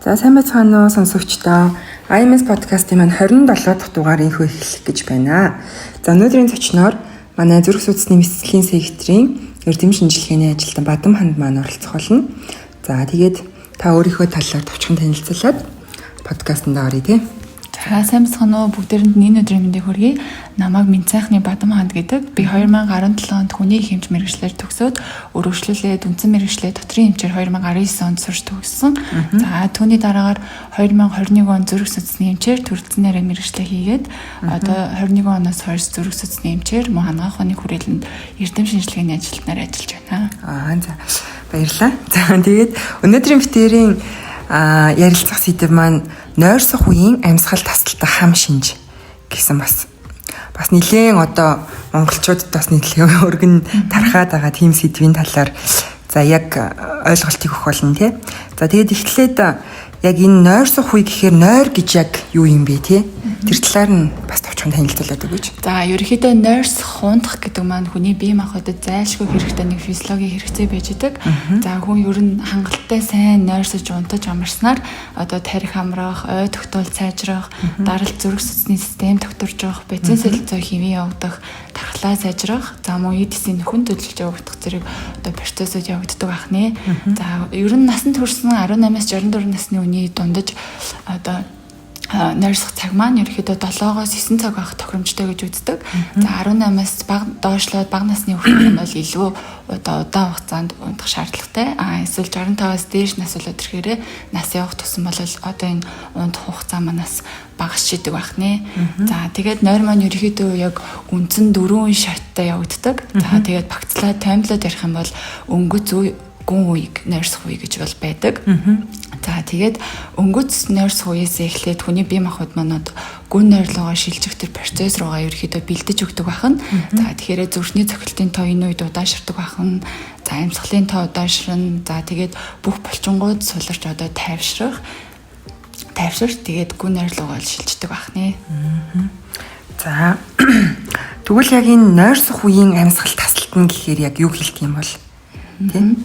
За сайн байцгаана уу сонсогчдоо. IMS podcast-ийн маань 27 дахь дугаарыг эхлэх гэж байна. За өнөөдрийн зочноор манай зүрх судасны мэдрэлийн секторын эрдэм шинжилгээний ажилтан Бадам ханд маань оролцох болно. За тэгээд та өөрийнхөө талаар товчхон танилцуулаад подкастт оръё тий. За сайн бацхан уу бүгдээрэнд энэ өдрийн мэндийг хүргэе. Намайг Минцайхны Бадам ханд гэдэг. Би 2017 онд хүний хэмж мэргэжлэр төгсөөд өргөжлүүлээд үндсэн мэргэжлээ дотрийн хэмжээр 2019 онд сурч төгссөн. За түүний дараагаар 2021 он зүрх судасны хэмжээр төрөлцснээр мэргэжлээ хийгээд одоо 21 оноос хойш зүрх судасны хэмжээр мөн хангаах ухааны хүрээлэнд эрдэм шинжилгээний ажилтнаар ажиллаж байна. За баярлалаа. За тэгээд өнөөдрийн битэрийн ярилцах сэдэв маань нойрсох үеийн амьсгал тасалтай хам шинж гэсэн бас нэлээд одоо монголчуудад бас нэлээд өргөн тархаад байгаа тийм сэдвийн талаар за яг ойлголтыг өгөх болно тий. За тэгээд эхлээд яг энэ нойрсох үе гэхээр нойр гэж яг юу юм бэ тий? Тэр талаар нь бас товчхон танилцуулаад өгөөч. За ерөнхийдөө нойрс хуундах гэдэг маань хүний бие махбодод зайлшгүй хэрэгтэй нэг физиологийн хэрэгцээ байж идэг. За хүн ер нь хангалттай сайн нойрсож унтаж амарснаар одоо тарих амрах, ой тогтоол сайжрах, даралт зүрх судасны систем тогтворж явах, бэцэн солилцоо хэвэн явагдах, тархлаа сайжрах, за мөн эдисийн нөхөн төлөвлөж явагдах зэрэг одоо процессыг явагддаг ахны. За ер нь насанд хүрсэн 18-аас 64 насны үений дундаж одоо нойрсох цаг маань ерөөхдөө 7-оос 9 цаг байх тохиромжтой гэж үздэг. За 18-аас доошлоод бага насны хүүхдүүд бол илүү удаан хугацаанд унтах шаардлагатай. Эсвэл 65-аас дээш нас болоод ирэхээр нас явах тусам бол одоо энэ унтах хугацаа манаас багасчихэд байх нэ. За тэгээд нойр маань ерөөхдөө яг үндсэн 4 шаттай явагддаг. За тэгээд багцлаа таймлаад ярих юм бол өнгөц үе гүн үеиг нойрсох үе гэж бол байдаг. За тэгээд өнгөц нойрсох үеэс эхлээд хүний бие махбод манад гүн нойрлогоо шилжих тэр процесс руугаа ерөөхдөө бэлдэж өгдөг байна. За тэгэхээр зүрхний цохилтын тоо энэ үед удаашрдаг байна. За амьсгалын тоо удаашрна. За тэгээд бүх булчингууд суларч одоо тайвшрах тэгээд гүн нойрлогоо шилждэг байна. За тэгвэл яг энэ нойрсох үеийн амьсгал тасалт нь гэхээр яг юу хэлэх юм бол тийм.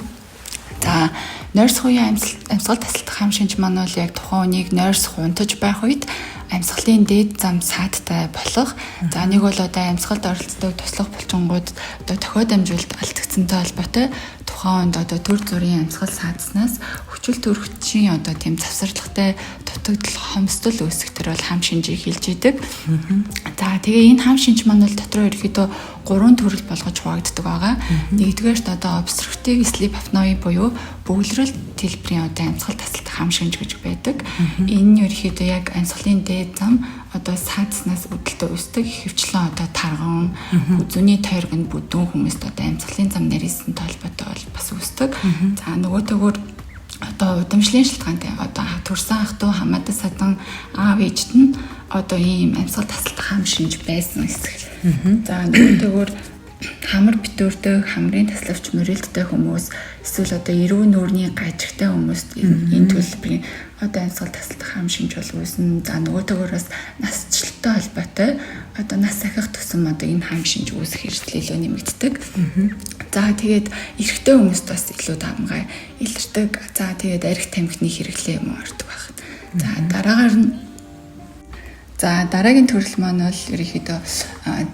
За нойрсох үеийн амьсгал тасалдах хам шинж маань бол яг тухайн үнийг нойрсох унтаж байх үед амьсгалын дээд зам саадтай болох. За нэг бол одоо амьсгалд оролцдог туслах булчингууд одоо тохиод амжилт алдагдсантай холбоотой тухайн үнд одоо төр зүрийн амьсгал саадснаас хүчил төрөгчийн одоо тийм завсарлагатай дутагдал хомсдол үүсэх төр бол хам шинжийг хэлж идэг. За тэгээ энэ хам шинж маань бол дотроо ерөөхдөө 3 төрөл болгож хуваагддаг байгаа. Нэгдүгээрт одоо obstructive sleep apnea буюу бөглөрөл хэлбэрийн одоо амьсгал тасалдах хам шинж гэж байдаг. Энэ нь ерөөхдөө яг амьсгалын дээд зам одоо саадснаас үүдэлтэй үүсдэг хөвчлэн одоо тарган, үзүүний тойргонд бүдүүн хүмүүст одоо амьсгалын зам нэрсэн толботой бол бас үүсдэг. За нөгөөтэйгөр одоо удамшлын шалтгаантай одоо төрсэн ах トゥ хамаатан садан аав ээжт нь одоо ийм амьсгал тасалдах хам шинж байсан эсэх. За нөгөөтэйгөр хамар битүүртэй хамрын таславч мөрөлдтэй хүмүүс эсвэл одоо эрүүн нүүрний гажигтай хүмүүст энэ төлбөрийн одоо амьсгал тасалдах хам шинж бол үүснэ. За нөгөөтэйгөр бас насжилттай холбоотой одоо нас ахих тусам одоо энэ хам шинж үүсэх эрсдэл илүү нэмэгддэг. За тэгээд эрэгтэй хүмүүст бас илүү давмгай илэрдэг. За тэгээд арх тамхины хэрэглээ юм ордог байна. За дараагийн төрөл маань бол ерөнхийдөө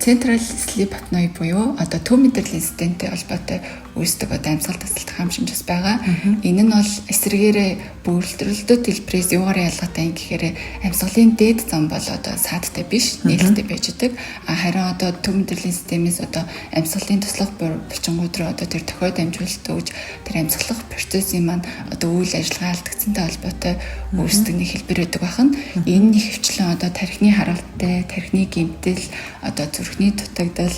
central sleep apnea буюу одоо төв мэдрэлийн системтэй холбоотой үүсдэг одоо амьсгал тасалдах хам шинжс байгаа. Энэ нь бол эсрэгээрээ бөглөрөлтөд хэлбэрээс юугаар ялгаатай юм гэхээр амьсгалын дээд зам бол одоо саадтай биш, нээлттэй байж идэг. Харин одоо төв мэдрэлийн системээс одоо амьсгалын туслах булчингууд руу одоо тэр тохиод амжилт өгж тэр амьсгалах процессын маань одоо үйл ажиллагаа алдагдсантай холбоотой үүсдэг нэг хэлбэр байдаг байна. Энэ нэг хвчлэн одоо тархины харалтай, тархины гэмтэл, одоо зүрхний дутагдал,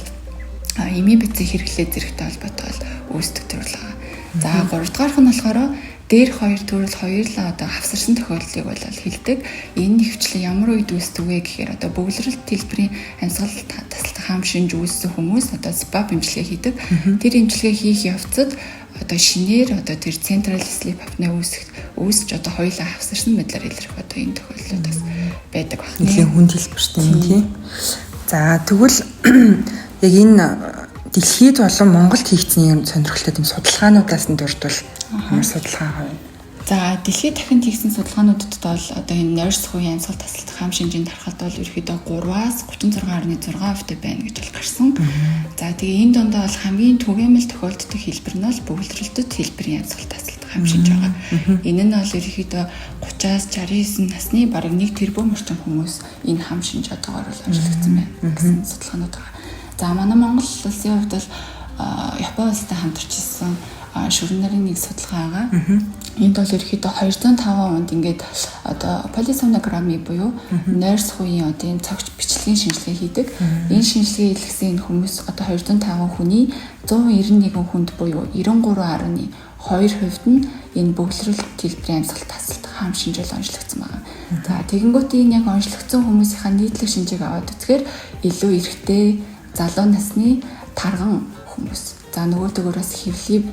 эми бицийн хэрэглээ зэрэгтэй холбоотой үүсдэг төрөл байгаа. За 3 дахь нь болохоор дээрх 2 төрөл хоёулаа одоо хавсарсан тохиолдлыг бол хэлдэг. Энэ хвчлэн ямар үед үүсдэг вэ гэхээр одоо бөглөрөлт хэлбэрийн амьсгал тасалдах хам шинж үүссэн хүмүүс одоо SPAP эмчилгээ хийдэг. Тэр эмчилгээ хийх явцад одоо шинээр одоо тэр central sleep apnea үүсч одоо хоёулаа хавсарсан мэдлэр илэрх одоо энэ тохиолдлууд бас байдаг байна. Нэлийн хүнд хэлбэртэй тийм. За тэгвэл яг энэ дэлхийд болон Монголд хийгдсэн юм сонирхолтой юм судалгаануудаас нь дурдвал ямар судалгаа вэ? За дэлхийд дахинд хийсэн судалгаануудад бол одоо энэ нойрсох үеийн амьсгал тасалдах хам шинжээний тархалт бол ерөөхдөө 3-аас 36.6% байна гэж бол гарсан. За тэгээ энэ дондоо бол хамгийн түгээмэл тохиолддог хэлбэр нь бол бөглөрөлтөд хэлбэрийн амьсгал тасалдах хам шинж байгаа. Энэ нь бол ерөөхдөө 30-аас 69 насны бараг 1 тэрбум орчим хүмүүс энэ хам шинж одоогоор бол онцлогдсон байна гэсэн судалгаанууд байгаа. За манай Монгол улсын хувьд бол Японы улстай хамтарч ирсэн шүрэн нарын нэг судалгаа байгаа. Энд бол ерөөхдөө 205 онд ингээд одоо полисомнограммы буюу нойрсох үеийн одоо энэ цогц бичлэгийн шинжилгээ хийдэг. Энэ шинжилгээ хийлгэсэн энэ хүмүүс одоо 205 хүний 191 хүнд буюу 93.2% нь энэ бөглөрөлт хэлбэрийн амьсгал тасалдах хам шинжэл онцлогдсон байна. За тэгэнгүүт энэ яг онцлогдсон хүмүүсийнхаа нийтлэг шинжийг аваад үзэхээр илүү эрэгтэй, залуу насны тарган хүмүүс. За нөгөөдөгөөс хөвлийн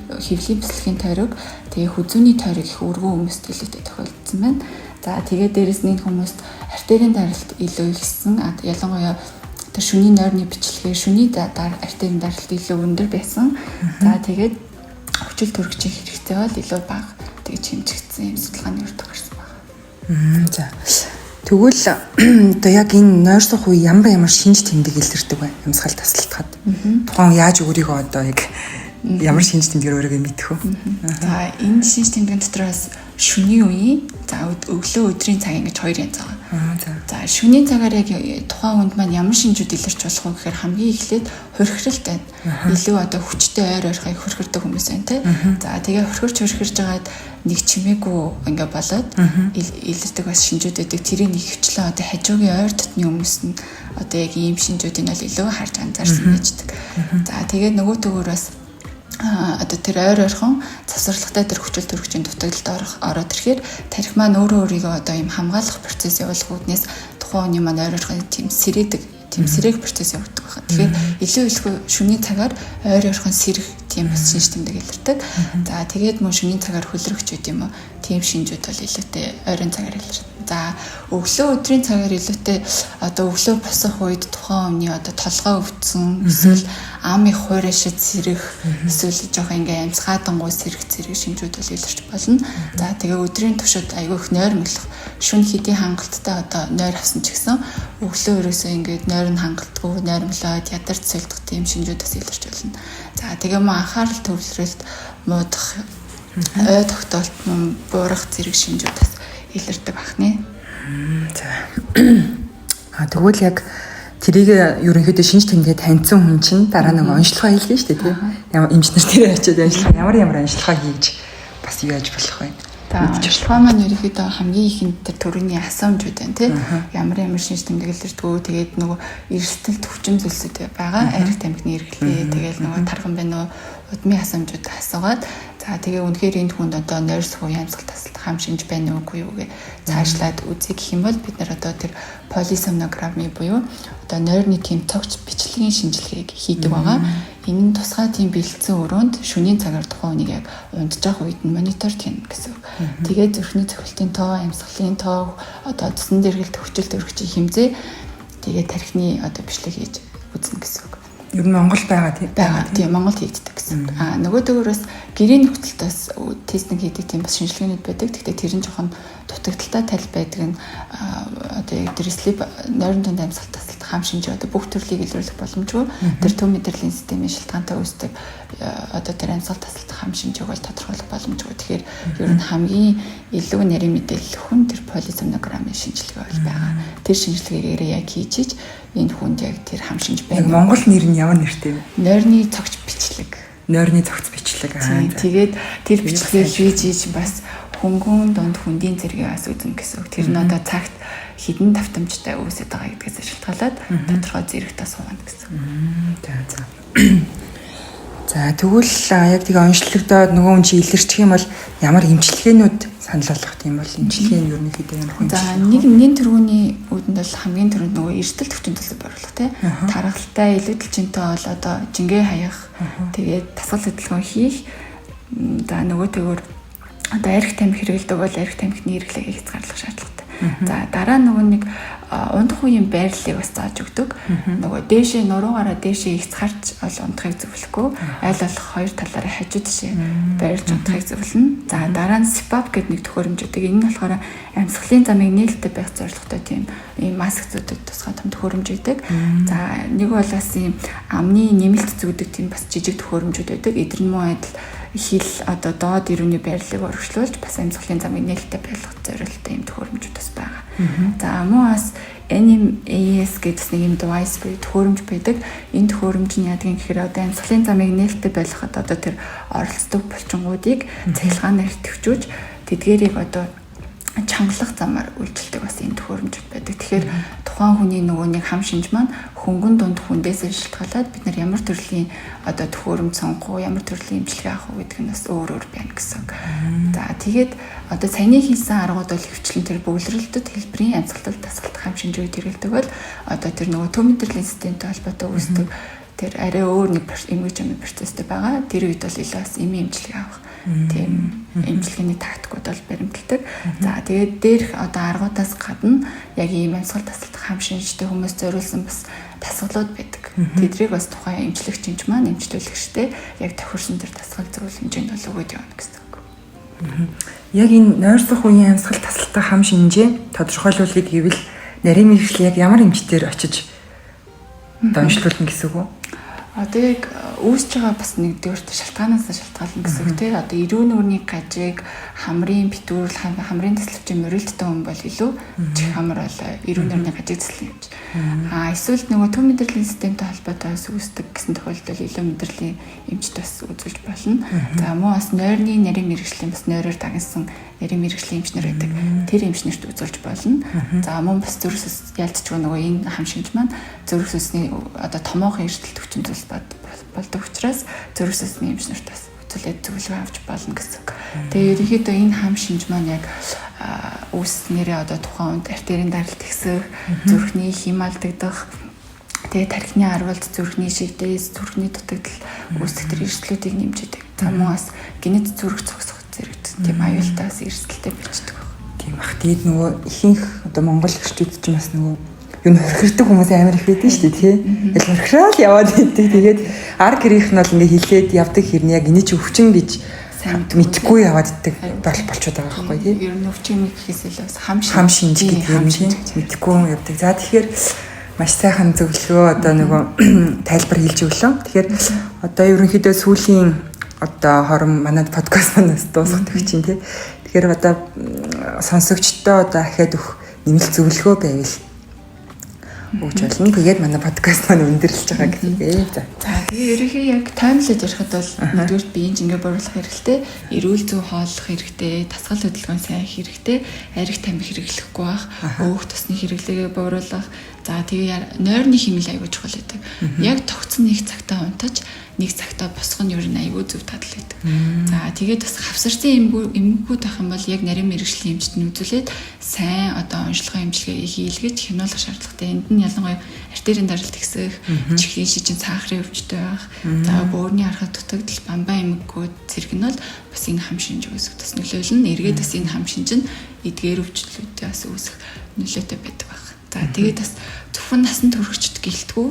бэлтгэхийн тойрог, тэгээ хүзүүний тойрог их өргөн хүмүүст илүүтэй тохиолдсон байна. За тэгээ дээрэс нь хүмүүст артерийн даралт илүү ихсэн. Ялангуяа одоо шөнийн нойрны бичлэгээр шөнийн артерийн даралт илүү өндөр байсан. За тэгээд хүчил төрөгчийн хэрэгцээ бол илүү бага. Тэгж хэмжигдсэн юм судалгааны урд гарсан байна. За. Тэгвэл одоо яг энэ нойрсох үе ямар шинж тэмдэг илэрдэг вэ? Амьсгал тасалдахад. Тухайн яаж өөрийгөө одоо яг ямар шинж тэмдгээр өөрийгөө мэдэх вэ? За энэ шинж тэмдгэн дотроос шөнийн үеийн за өглөө өдрийн цаг ингэж хоёр янз байгаа. За шөнийн цагаар яг тухайн хүнд маань ямар шинжүүд илэрч болох вэ гэхээр хамгийн эхлээд хөрхрэлт байна. Илүү одоо хүчтэй ойр ойрхыг хөрхөрдөг хүмүүс байна те. За тэгээ хөрхөрж жагаад нэг чимээгүй ингээ болоод илэрдэг бас шинжүүд байдаг. Тэрийг нэг хвчлэн одоо хажуугийн ойр дотны хүмүүс нь одоо яг ийм шинжүүдийг бол илүү харж анзаарсан байждаг. За тэгээд нөгөө төгөөр бас одоо тэр ойр ойрхон завсарлагатай тэр хүчил төрөгчийн дутагдлалд ороод ирэхээр тарих маань өөрийгөө одоо ийм хамгаалах процесс явуулах үүднээс тухайн хүний маань ойр ойрхон тийм сэрэг процесс явагддаг байна. Тэгэхээр илүү их шөнийн цагаар ойр ойрхон сэрэх тийм бас шинж тэмдэг илэрдэг. За тэгээд мөн шөнийн цагаар хөлрөгч үт юм уу? Тийм шинжүүд бол илүүтэй ойрын цагаар илэрдэг. За өглөө өдрийн цагаар илүүтэй одоо өглөө босох үед тухайн хүний одоо толгой өвдсөн эсвэл ам их хуурайшид сэрэх эсвэл жоохон ингээ амьсгаадангуй сэрэх шинжүүд бол илэрч болно. За тэгээ өдрийн туршид айгүй их нойр мөлөх шүн хэдийн хангалттай одоо нойр авсан ч гэсэн өглөө өрөөсөө ингээд нойр нь хангалтгүй нойр мөлөөд ядарч сэлдэх тийм шинжүүдээс илэрч болно. За тэгээ мөн анхаарал төвлөрөлт муудах ой тогтоолт мөн буурах зэрэг шинжүүдээс илэрдэг бахны. За. Тэгвэл яг тэрийг ерөнхийдөө шинж тэмдгээ таньсан хүн чинь дараа нэг онцлогоо хийлгэн шүү дээ тийм. Ямар эмчнэр тэр очиод онцлог ямар онцлогоо хийж бас юу яаж болох вэ? Онцлогоо маань ерөнхийдөө хамгийн ихэнд тэр төрөний асуумжууд байна тийм. Ямар шинж тэмдэг илэрдэггүй тэгээд нөгөө эрсдэлт хүчин зүйлсүүд байгаа. Арх тамхины эргэлээ тэгээд нөгөө тархан байна уу удмын асуумжууд асуугаад за тэгээ үнэхээр энэ хүнд одоо нойрсох үеийн амьсгал тасалдах хам шинж байна уугүй юу гэ цаашлаад үзье гэх юм бол бид нар одоо тэр полисомнограммы буюу одоо нойрны тийм цогц бичлэгийн шинжилгээг хийдэг байгаа. Энэ нь тусгай тийм бэлдсэн өрөөнд шөнийн цагаар тухайн хүнийг яг унтж байгаа үед нь мониторд хийнэ гэсэн үг. Тэгээд зүрхний цохилтын тоо, амьсгалын тоо, одоо цэсн дэргэлт хүчил төрөгчийн хэмжээ тэгээд тархины одоо бичлэг хийж үзнэ гэсэн үг. Ер нь Монгол байгаа тийм. Тийм Монголд хийгддэг гэсэн. Нөгөө төгөөрөөс гэрийн нөхцөлтөөс тестинг хийдэг тийм бас шинжилгээнүүд байдаг. Гэхдээ тэр нь жоохон дутагдaltaй тал байдаг нь одоо тэр слип нойрон дунд амьсгал тасалдах хам шинж одоо бүх төрлийг илрүүлэх боломжгүй. Тэр төв мэдрэлийн системийн шалтгаантай үүсдэг одоо тэр амьсгал тасалдах хам шинжийг бол тодорхойлох боломжгүй. Тэгэхээр ер нь хамгийн илүү нарийн мэдээлэл хүн тэр полисомнограммын шинжилгээ бол байгаа. Тэр шинжилгээгээр яг хийж энэ хүнд яг тэр хам шинж байна. Монгол нэр нь ямар нэртэй вэ? Нойрны цогц бичлэг. Нойрны цогц бичлэг. Тэгээд тэр бичлэгийг хийж бас хөнгөн дунд хүндийн зэргийг бас үзнэ гэсэн үг. Тэр нь одоо цагт хідэн давтамжтай үүсэж байгаа гэдгээс шалтгаалаад тодорхой зэрэгтэй сууна гэсэн. За. За тэгвэл яг тэгээ онцлогдоод нөгөө хүн чи илэрчих юм бол ямар эмчилгээнүүд санал болгох юм бол эмчилгээ нь ерөнхийдөө ямар хүн. За нэгэн төрөний үүдэнд бол хамгийн түрүүнд нөгөө эрсдэл төвчөнд төлөв борлох тий. Тархалтай илүүдэлжинтэй бол одоо жингээ хаях тэгээд тасгал хөдөлгөөн хийх. За нөгөө төгөөр одоо арх тамхи хэрэглэдэг бол арх тамхины хэрэглээг хязгаарлах шаардлагатай. За дараа нөгөө нэг ундах үеийн байрлалыг бас зааж өгдөг. Нөгөө дээшээ нуруугаараа дээшээ их харж унтахыг зөвлөхгүй. Аль болох хоёр талаараа хажуу тишээ байрлаж унтахыг зөвлөнө. За дараа нь CPAP гэдэг нэг төхөөрөмж өгдөг. Энэ нь болохоор амьсгалын замыг нээлттэй байх зорилготой тийм ийм маск зүүдэг тусгай том төхөөрөмж өгдөг. За нэг бол бас ийм амны нэмэлт зүүдэг тийм бас жижиг төхөөрөмжүүд байдаг. Эдгээр нь муу адил хил одоо доод ирүүний байрлалыг орхишлуулж бас амьсгалын замыг нээлттэй байлгах зорилттой ийм төхөөрөмжүүд бас байгаа. За мөн бас NMAS гэдэг нэг юм device төхөөрөмж байдаг. Энэ төхөөрөмж нь яадаг юм гэхээр одоо амьсгалын замыг нээлттэй байлгахад одоо тэр оролцдог булчингуудыг цахилгаанаар төвчүүж тэдгээрийг одоо чангалах замаар үйлчилдэг бас энэ төхөөрөмж байдаг. Тэгэхээр тухайн хүний нөгөө нэг хам шинж маань хөнгөн дунд хүндээс шалтгаалаад бид нар ямар төрлийн одоо төхөөрөмж сонгох уу, ямар төрлийн эмчилгээ авах уу гэдэг нь бас өөр өөр байна гэсэн. За тэгээд одоо саяны хийсэн аргууд бол хөвчлэн тэр бөглөрөлтөд хэлбэрийн амьсгалт дасгалт хам шинжүүд хэрэглэдэг бол одоо тэр нөгөө төв мэдрэлийн системтэй холбоотой үүсдэг тэр арай өөр нэг эмгэж процесстэй байгаа. Тэр үед бол илүү бас эмийн эмчилгээ авах тийм эмчилгээний тактикуд бол баримталдаг. За тэгээд дээрх одоо аргуудаас гадна яг ийм амьсгал тасалдах хам шинжтэй хүмүүс зориулсан бас дасгалууд байдаг. Тэдрийг бас тухайн эмчлэгч юмч маань эмчлүүлэгчтэй яг тохирсон тэр дасгал зөвлөл хэмжээнд бол өгөөд явна гэсэн үг. Яг энэ нойрсох үеийн амьсгал тасалдах хам шинжээ тодорхойлуулъя гэвэл нарийн мэргэжил яг ямар эмчтэр очиж дамжуулна гэсэн үг үү? Одоо яг үүсэж байгаа бас нэгдүгээр шалтгаанаас шалтгаална гэсэн үг тийм. Одоо эрүүн нүрийн гажиг, хамрын битүүрл, хамрын тасалбчийн мөрөлдтэй хүн бол илүү чих хамар болоо эрүүн нүрийн гажиг тасална гэж. Эсвэл нөгөө төв мэдрэлийн системтэй холбоотой үүсдэг гэсэн тохиолдолд илүү мэдрэлийн эмчт бас үзүүлж болно. За мөн бас нойрны нарийн мэргэжлийн бас нойроор дагнсан нарийн мэргэжлийн эмчнэр байдаг. Тэр эмчнэрт үзүүлж болно. За мөн бас зүрх сүс ялцчихгүй нөгөө энэ хам шинж маань зүрх сүсний одоо томоохон эрсдэлт хүчин зүйлс болдог учраас зүрх сүсний эмчнэрт бас үзүүлээд зөвлөгөө авч болно гэсэн. Тэгээд ерөнхийдөө энэ хам шинж маань яг үүснээрээ одоо тухайн үед артерийн даралт ихсэх, зүрхний хим алдагдах, тэгээд тархины арвалт, зүрхний шигдээс, зүрхний дутагдал үүсэх тэр эрсдлүүдийг нэмждэг. За мөн бас генет зүрх цогцох зэрэг тийм аюултаас эрсдэлтэй бичдэг. Тийм бах. Тэгээд нөгөө ихэнх одоо монгол гэрчүүд ч бас нөгөө юу хорхирдаг хүмүүс амар их байдаг шүү дээ тий. Тэгэл хорхираад яваад байдаг. Тэгээд ар гэрийнх нь бол ингээ хилээд явдаг хэрнээ яг энэ чи өвчин гэж мэдхгүй яваад иддэг болчиход байгаа байхгүй тий. Ер нь өвчин гэхээс илүү хам шинж гэдэг юм тий. Мэдхгүй явдаг. За тэгэхээр маш сайхан зөвлөгөө одоо нөгөө тайлбар хэлж өглөө. Тэгэхээр одоо ерөнхийдөө сүүлийн одоо хором манай подкаст манаас дуусах төгч чинь тий. Тэгэхээр одоо сонсогчдоо одоо ахаад өгөх нэмэлт зөвлөгөө байвал өгч болно. Тэгээд манай подкаст маань өндөрлөж байгаа гэдэг. За тэгээ ерөнхий яг таймлаж ярихад бол нэгдүгээр биеийн жингээ бууруулах хэрэгтэй, эрүүл зүй хооллох хэрэгтэй, дасгал хөдөлгөөн сайн хэрэгтэй, ариг тамхи хэрэглэхгүй байх, өөх тосны хэрэглээгээ бууруулах. За тэгээ нойрны хэмнэл аягүй чухал гэдэг. Яг тогтсон нэг цагтаа унтаж нэг цагтаа босох нь ер нь аягүй зөв тадал байдаг. За тэгээд бас хавсарсан эмгэгүүд байх юм бол яг нарийн мэргэжлийн эмчт нь үзүүлээд сайн одоо онцлогоо эмчилгээ хийлгэж хянуулах шаардлагатай. Энд нь ялангуяа артерийн даралт ихсэх, чихрийн шижин цаахрын өвчтөй байх. За бөөрийн архад дутагдал, бамбаа эмгэгүүд зэрэг нь бол бас энэ хам шинж үүсэх тус нөлөөлнө. Эргээд бас энэ хам шинж нь эдгээр өвчлөлтөд бас үүсэх нөлөөтэй байдаг байх. За тэгээд бас зөвхөн насанд хүрэгчд гэлтгүү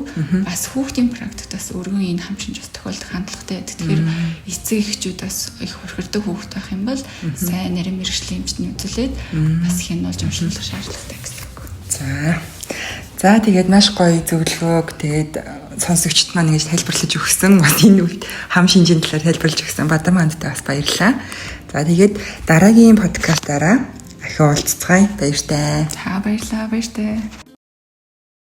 бас хүүхдийн практикт бас өргөн энэ хам шинж бас тохиолдох хандлагатай байдаг. Тэгэхээр эцэг эхчүүд бас их хорхирдог хүүхд байх юм бол сайн нарийн мэргэжлийн эмчтний үзүүлээд бас хянуулж уншуулах шаардлагатай гэсэн үг. За тэгээд маш гоё зөвлөгөөг тэгээд сонсогчд маань ингэж тайлбарлаж өгсөн. Бас энэ үед хам шинжийн талаар тайлбарлаж өгсөн Бадан мандтай бас баярлалаа. За тэгээд дараагийн подкастаараа ахиу уулзцгаая. Баяртай. За баярлалаа.